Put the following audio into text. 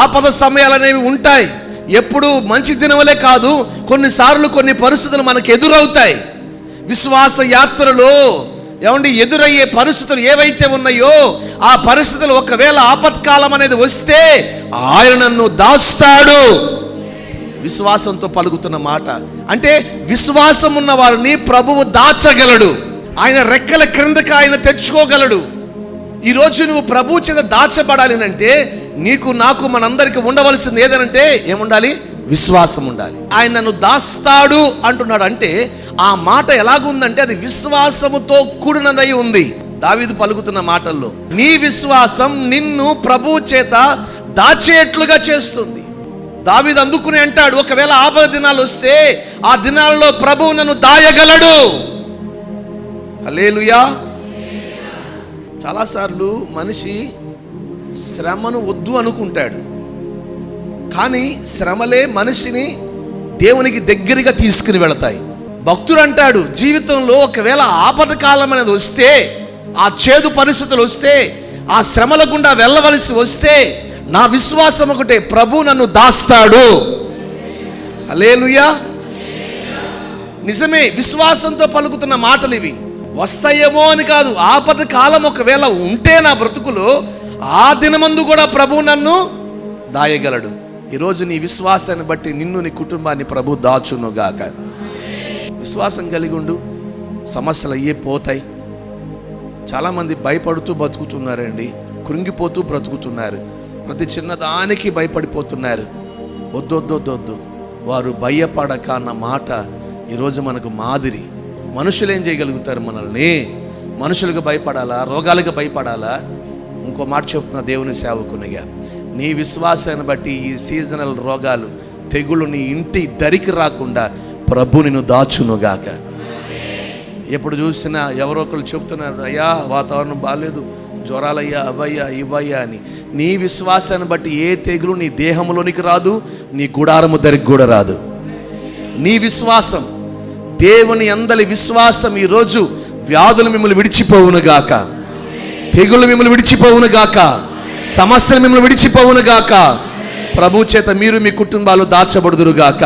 ఆపద సమయాలు అనేవి ఉంటాయి. ఎప్పుడు మంచి దినములే కాదు, కొన్నిసార్లు కొన్ని పరిస్థితులు మనకు ఎదురవుతాయి. విశ్వాస యాత్రలో ఎదురయ్యే పరిస్థితులు ఏవైతే ఉన్నాయో, ఆ పరిస్థితులు ఒకవేళ ఆపత్కాలం అనేది వస్తే ఆయన నన్ను దాస్తాడు. విశ్వాసంతో పలుకుతున్న మాట అంటే, విశ్వాసం ఉన్న వారిని ప్రభువు దాచగలడు. ఆయన రెక్కల క్రిందకి ఆయన తెచ్చుకోగలడు. ఈరోజు నువ్వు ప్రభు చేత దాచబడాలి అంటే నీకు నాకు మనందరికి ఉండవలసింది ఏదనంటే ఏముండాలి? విశ్వాసం ఉండాలి. ఆయన నన్ను దాస్తాడు అంటున్నాడు అంటే ఆ మాట ఎలాగుందంటే అది విశ్వాసముతో కూడినదై ఉంది. దావీదు పలుకుతున్న మాటల్లో నీ విశ్వాసం నిన్ను ప్రభు చేత దాచేట్లుగా చేస్తుంది. దావీదు అందుకుని అంటాడు, ఒకవేళ ఆపద దినాలు వస్తే ఆ దినాల్లో ప్రభువు నన్ను దాయగలడు. హల్లెలూయా. చాలాసార్లు మనిషి శ్రమను వద్దు అనుకుంటాడు, కానీ శ్రమలే మనిషిని దేవునికి దగ్గరగా తీసుకుని వెళతాయి. భక్తుడు అంటాడు, జీవితంలో ఒకవేళ ఆపద కాలం అనేది వస్తే, ఆ చేదు పరిస్థితులు వస్తే, ఆ శ్రమల గుండా వెళ్ళవలసి వస్తే నా విశ్వాసం ఒకటే, ప్రభు నన్ను దాస్తాడు. హల్లెలూయా. నిజమే, విశ్వాసంతో పలుకుతున్న మాటలు ఇవి. వస్తాయేమో అని కాదు, ఆపద కాలం ఒకవేళ ఉంటే నా బ్రతుకులో ఆ దినమందు కూడా ప్రభు నన్ను దాయగలడు. ఈరోజు నీ విశ్వాసాన్ని బట్టి నిన్ను నీ కుటుంబాన్ని ప్రభు దాచునుగాక. విశ్వాసం కలిగి ఉండు, సమస్యలు అయ్యే పోతాయి. చాలామంది భయపడుతూ బతుకుతున్నారండి, కృంగిపోతూ బ్రతుకుతున్నారు, ప్రతి చిన్నదానికి భయపడిపోతున్నారు. వద్దొద్దొద్దొద్దు, వారు భయపడక అన్న మాట ఈరోజు మనకు మాదిరి. మనుషులు ఏం చేయగలుగుతారు? మనల్ని మనుషులకు భయపడాలా? రోగాలకు భయపడాలా? ఇంకో మాట చెప్తున్నా దేవుని సేవకునిగా, నీ విశ్వాసాన్ని బట్టి ఈ సీజనల్ రోగాలు తెగులు నీ ఇంటి దరికి రాకుండా ప్రభు నిన్ను దాచునుగాక. ఎప్పుడు చూసినా ఎవరో ఒకరు చెప్తున్నారు, అయ్యా వాతావరణం బాగాలేదు, జ్వరాలయ్యా, అవయ్యా, ఇవయ్యా అని. నీ విశ్వాసాన్ని బట్టి ఏ తెగులు నీ దేహంలోనికి రాదు, నీ గుడారము దరికి కూడా రాదు. నీ విశ్వాసం, దేవుని అందలి విశ్వాసం ఈరోజు వ్యాధులు మిమ్మల్ని విడిచిపోవునుగాక, తెగులు మిమ్మల్ని విడిచిపోవునుగాక, సమస్యలు మిమ్మల్ని విడిచిపోవునుగాక. ప్రభు చేత మీరు మీ కుటుంబాలు దాచబడుదురుగాక.